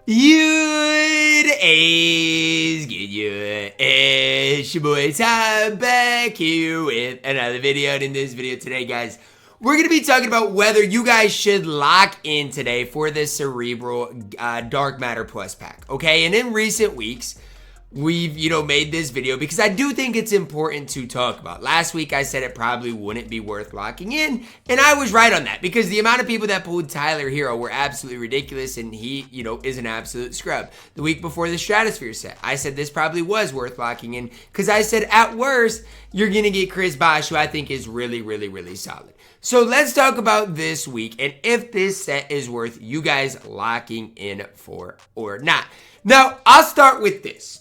It is good, it's your boy Ty back here with another video. And in this video today, guys, we're going to be talking about whether you guys should lock in today for this Cerebral Dark Matter Plus pack, okay? And in recent weeks, we've, made this video because I do think it's important to talk about. Last week, I said it probably wouldn't be worth locking in, and I was right on that because the amount of people that pulled Tyler Hero were absolutely ridiculous, and he, is an absolute scrub. The week before the Stratosphere set, I said this probably was worth locking in because I said at worst, you're going to get Chris Bosh, who I think is really, really, really solid. So let's talk about this week and if this set is worth you guys locking in for or not. Now, I'll start with this.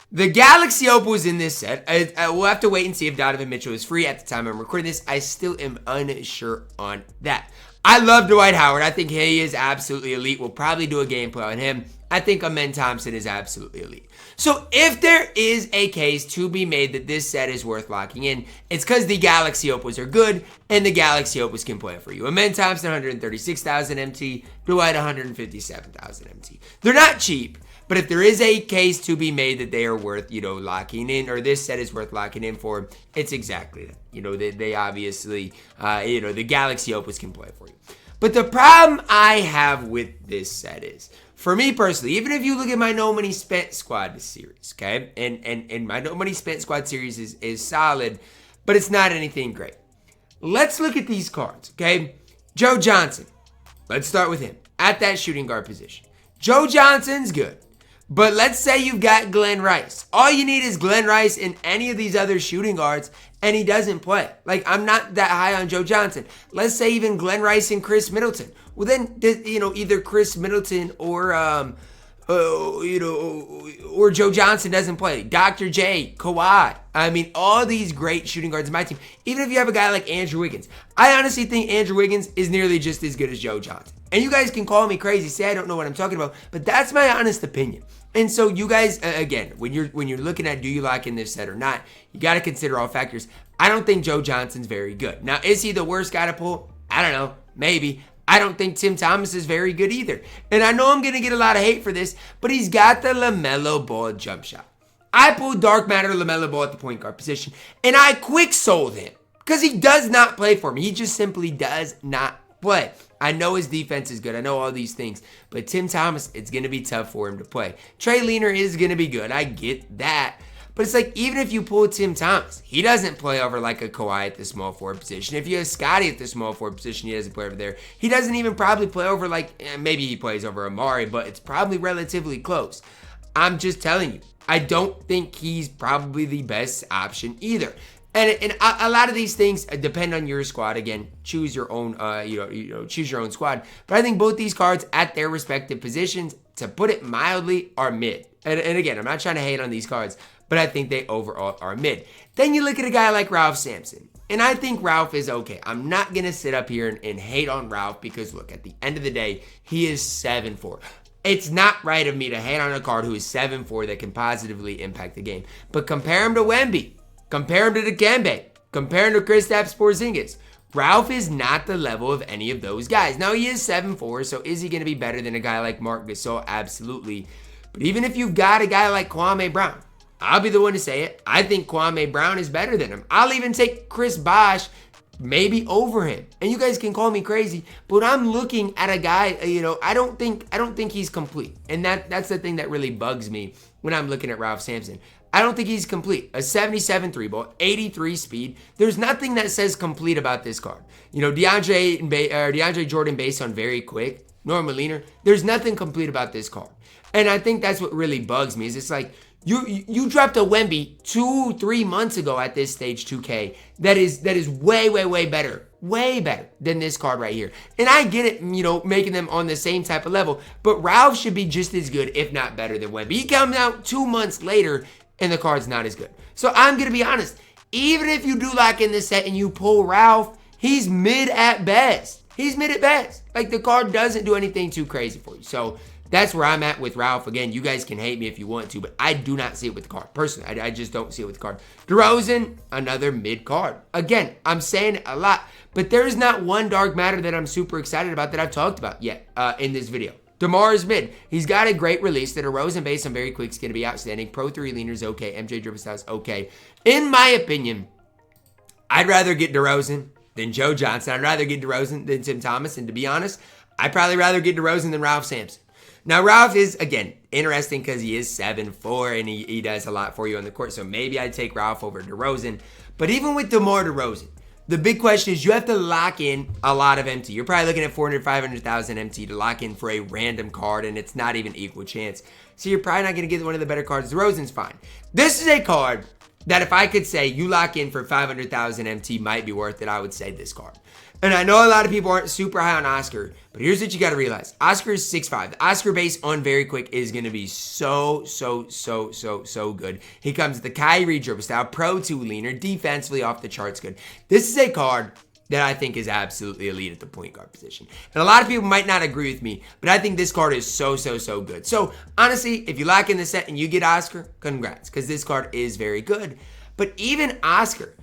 The Galaxy Opal is in this set. We'll have to wait and see if Donovan Mitchell is free at the time I'm recording this. I still am unsure on that. I love Dwight Howard. I think he is absolutely elite. We'll probably do a gameplay on him. I think Amen Thompson is absolutely elite. So if there is a case to be made that this set is worth locking in, it's because the Galaxy Opals are good and the Galaxy Opals can play for you. Amen Thompson, 136,000 MT. Dwight, 157,000 MT. They're not cheap. But if there is a case to be made that they are worth, locking in, or this set is worth locking in for, it's exactly that. They obviously, the Galaxy Opus can play for you. But the problem I have with this set is, for me personally, even if you look at my No Money Spent Squad series, okay, and my No Money Spent Squad series is solid, but it's not anything great. Let's look at these cards, okay? Joe Johnson, let's start with him at that shooting guard position. Joe Johnson's good. But let's say you've got Glenn Rice. All you need is Glenn Rice and any of these other shooting guards, and he doesn't play. Like, I'm not that high on Joe Johnson. Let's say even Glenn Rice and Chris Middleton. Well, then, either Chris Middleton or Joe Johnson doesn't play. Dr. J, Kawhi. I mean, all these great shooting guards in my team. Even if you have a guy like Andrew Wiggins. I honestly think Andrew Wiggins is nearly just as good as Joe Johnson. And you guys can call me crazy, say I don't know what I'm talking about, but that's my honest opinion. And so you guys, again, when you're looking at do you lock in this set or not, you got to consider all factors. I don't think Joe Johnson's very good. Now, is he the worst guy to pull? I don't know. Maybe. I don't think Tim Thomas is very good either. And I know I'm going to get a lot of hate for this, but he's got the LaMelo Ball jump shot. I pulled Dark Matter LaMelo Ball at the point guard position, and I quick sold him because he does not play for me. He just simply does not play. I know his defense is good. I know all these things. But Tim Thomas, it's going to be tough for him to play. Trey Leaner is going to be good. I get that. But it's like, even if you pull Tim Thomas, he doesn't play over like a Kawhi at the small forward position. If you have Scotty at the small forward position, he doesn't play over there. He doesn't even probably play over like, maybe he plays over Amari, but it's probably relatively close. I'm just telling you, I don't think he's probably the best option either. And a lot of these things depend on your squad. Again, choose your own, choose your own squad. But I think both these cards at their respective positions, to put it mildly, are mid. And again, I'm not trying to hate on these cards, but I think they overall are mid. Then you look at a guy like Ralph Sampson. And I think Ralph is okay. I'm not going to sit up here and hate on Ralph because, look, at the end of the day, he is 7'4". It's not right of me to hate on a card who is 7'4" that can positively impact the game. But compare him to Wemby. Compare him to Dikembe. Compare him to Kristaps Porzingis. Ralph is not the level of any of those guys. Now, he is 7'4", so is he going to be better than a guy like Marc Gasol? Absolutely. But even if you've got a guy like Kwame Brown, I'll be the one to say it. I think Kwame Brown is better than him. I'll even take Chris Bosh maybe over him. And you guys can call me crazy, but I'm looking at a guy, I don't think he's complete. And that's the thing that really bugs me when I'm looking at Ralph Sampson. I don't think he's complete. A 77 3-ball, 83 speed. There's nothing that says complete about this card. DeAndre Jordan based on very quick. Norma Leaner. There's nothing complete about this card. And I think that's what really bugs me is it's like you dropped a Wemby 2-3 months ago at this stage 2K that is way better. Way better than this card right here. And I get it, making them on the same type of level. But Ralph should be just as good, if not better than Wemby. He comes out 2 months later and the card's not as good. So I'm going to be honest. Even if you do lock in this set and you pull Ralph, he's mid at best. He's mid at best. Like, the card doesn't do anything too crazy for you. So that's where I'm at with Ralph. Again, you guys can hate me if you want to, but I do not see it with the card. Personally, I just don't see it with the card. DeRozan, another mid card. Again, I'm saying it a lot, but there's not one dark matter that I'm super excited about that I've talked about yet in this video. DeMar is mid. He's got a great release. The DeRozan base on very quick is going to be outstanding. Pro 3 leaner's okay. MJ dribble style's okay. In my opinion, I'd rather get DeRozan than Joe Johnson. I'd rather get DeRozan than Tim Thomas. And to be honest, I'd probably rather get DeRozan than Ralph Sampson. Now, Ralph is, again, interesting because he is 7'4", and he does a lot for you on the court. So maybe I'd take Ralph over DeRozan. But even with DeMar DeRozan, the big question is you have to lock in a lot of MT. You're probably looking at 400, 500,000 MT to lock in for a random card, and it's not even equal chance. So you're probably not going to get one of the better cards. DeRozan's fine. This is a card that if I could say you lock in for 500,000 MT might be worth it, I would say this card. And I know a lot of people aren't super high on Oscar, but here's what you got to realize. Oscar is 6'5". The Oscar base on very quick is going to be so good. He comes with the Kyrie dribble style, Pro 2 leaner, defensively off the charts good. This is a card that I think is absolutely elite at the point guard position. And a lot of people might not agree with me, but I think this card is so good. So honestly, if you lock in the set and you get Oscar, congrats, because this card is very good. But even Oscar,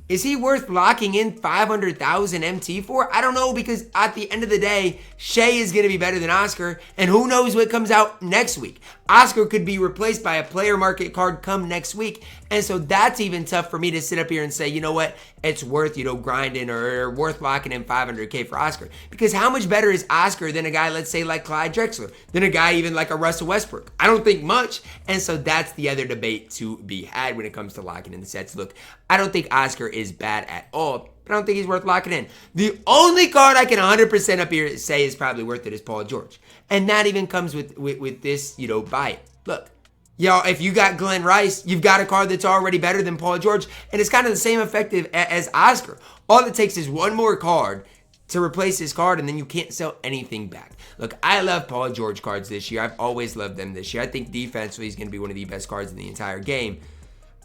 is he worth locking in 500,000 MT for? I don't know, because at the end of the day, Shea is going to be better than Oscar, and who knows what comes out next week. Oscar could be replaced by a player market card come next week, and so that's even tough for me to sit up here and say, you know what, it's worth, grinding or worth locking in 500K for Oscar. Because how much better is Oscar than a guy, let's say, like Clyde Drexler, than a guy even like a Russell Westbrook? I don't think much, and so that's the other debate to be had when it comes to locking in the sets. Look, I don't think Oscar is bad at all, but I don't think he's worth locking in. The only card I can 100% up here say is probably worth it is Paul George. And that even comes with this, buy it. Look, if you got Glenn Rice, you've got a card that's already better than Paul George, and it's kind of the same effective as Oscar. All it takes is one more card to replace his card, and then you can't sell anything back. Look, I love Paul George cards this year. I've always loved them this year. I think defensively he's going to be one of the best cards in the entire game.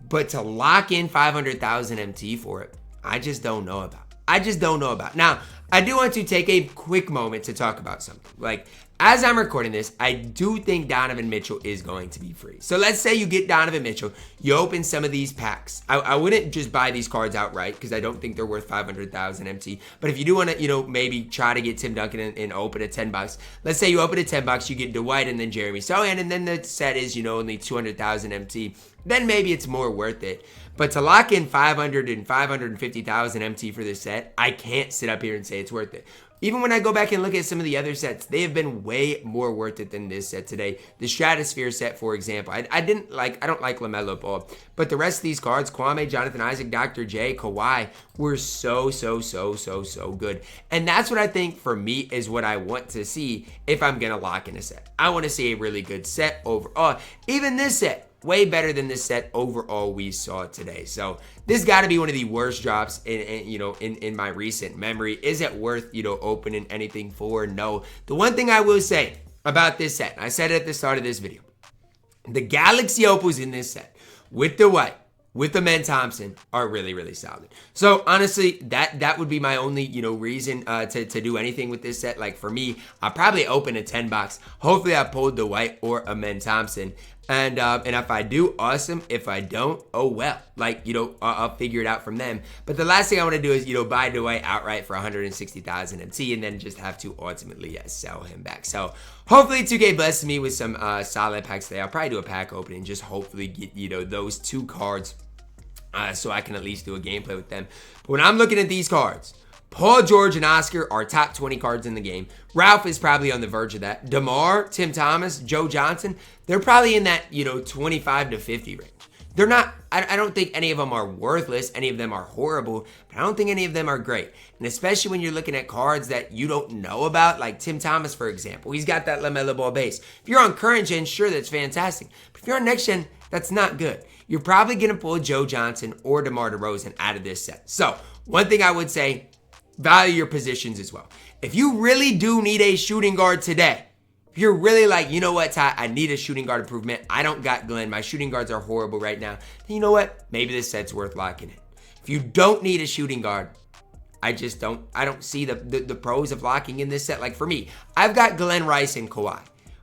But to lock in 500,000 MT for it, I just don't know about. Now, I do want to take a quick moment to talk about something. Like, as I'm recording this, I do think Donovan Mitchell is going to be free. So let's say you get Donovan Mitchell, you open some of these packs. I wouldn't just buy these cards outright because I don't think they're worth 500,000 MT. But if you do want to, maybe try to get Tim Duncan and open at $10. Let's say you open at $10, you get Dwight and then Jeremy Sochan, and then the set is, only 200,000 MT. Then maybe it's more worth it. But to lock in 500 and 550,000 MT for this set, I can't sit up here and say it's worth it. Even when I go back and look at some of the other sets, they have been way more worth it than this set today. The Stratosphere set, for example, I don't like LaMelo Ball, but the rest of these cards, Kwame, Jonathan Isaac, Dr. J, Kawhi, were so good. And that's what I think for me is what I want to see if I'm going to lock in a set. I want to see a really good set overall. Even this set, way better than this set overall we saw today. So this got to be one of the worst drops in my recent memory. Is it worth opening anything for? No. The one thing I will say about this set, I said it at the start of this video, the Galaxy Opals in this set with Dwight, with Amen Thompson are really solid. So honestly, that would be my only reason to do anything with this set. Like for me, I'll probably open a 10 box. Hopefully I pulled Dwight or Amen Thompson. And if I do, awesome. If I don't, oh well. Like, I'll figure it out from them. But the last thing I want to do is, buy Dwight outright for 160,000 MT and then just have to ultimately sell him back. So hopefully 2K blesses me with some solid packs today. I'll probably do a pack opening, just hopefully get, those two cards so I can at least do a gameplay with them. But when I'm looking at these cards, Paul George and Oscar are top 20 cards in the game. Ralph is probably on the verge of that. DeMar, Tim Thomas, Joe Johnson, they're probably in that, 25 to 50 range. They're not, I don't think any of them are worthless. Any of them are horrible, but I don't think any of them are great. And especially when you're looking at cards that you don't know about, like Tim Thomas, for example. He's got that LaMelo Ball base. If you're on current gen, sure, that's fantastic. But if you're on next gen, that's not good. You're probably going to pull Joe Johnson or DeMar DeRozan out of this set. So one thing I would say, value your positions as well. If you really do need a shooting guard today, if you're really like, you know what, Ty, I need a shooting guard improvement. I don't got Glenn. My shooting guards are horrible right now. Then you know what? Maybe this set's worth locking in. If you don't need a shooting guard, I don't see the pros of locking in this set. Like for me, I've got Glenn Rice and Kawhi.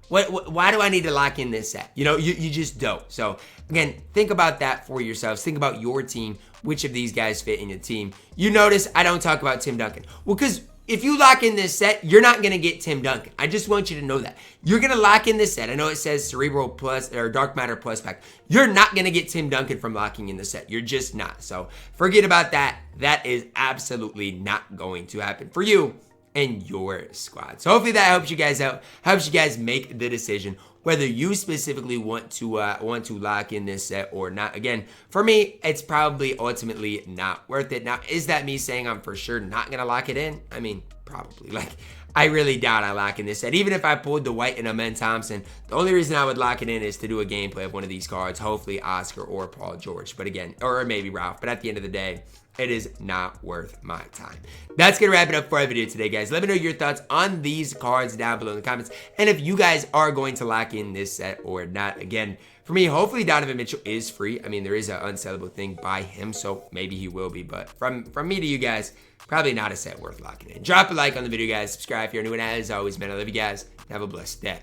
Why do I need to lock in this set? You just don't. So again, think about that for yourselves. Think about your team, which of these guys fit in your team. You notice I don't talk about Tim Duncan. Well, because if you lock in this set, you're not going to get Tim Duncan. I just want you to know that. You're going to lock in this set. I know it says Cerebral Plus or Dark Matter Plus pack. You're not going to get Tim Duncan from locking in the set. You're just not. So forget about that. That is absolutely not going to happen for you and your squad. So hopefully that helps you guys out, helps you guys make the decision whether you specifically want to lock in this set or not. Again, for me, it's probably ultimately not worth it. Now, is that me saying I'm for sure not gonna lock it in? I mean, probably. Like, I really doubt I lock in this set. Even if I pulled Dwight and Amen Thompson, the only reason I would lock it in is to do a gameplay of one of these cards, hopefully Oscar or Paul George. But again, or maybe Ralph. But at the end of the day, it is not worth my time. That's going to wrap it up for our video today, guys. Let me know your thoughts on these cards down below in the comments. And if you guys are going to lock in this set or not. Again, for me, hopefully Donovan Mitchell is free. I mean, there is an unsellable thing by him, so maybe he will be. But from me to you guys, probably not a set worth locking in. Drop a like on the video, guys. Subscribe if you're new. And as always, man, I love you guys. Have a blessed day.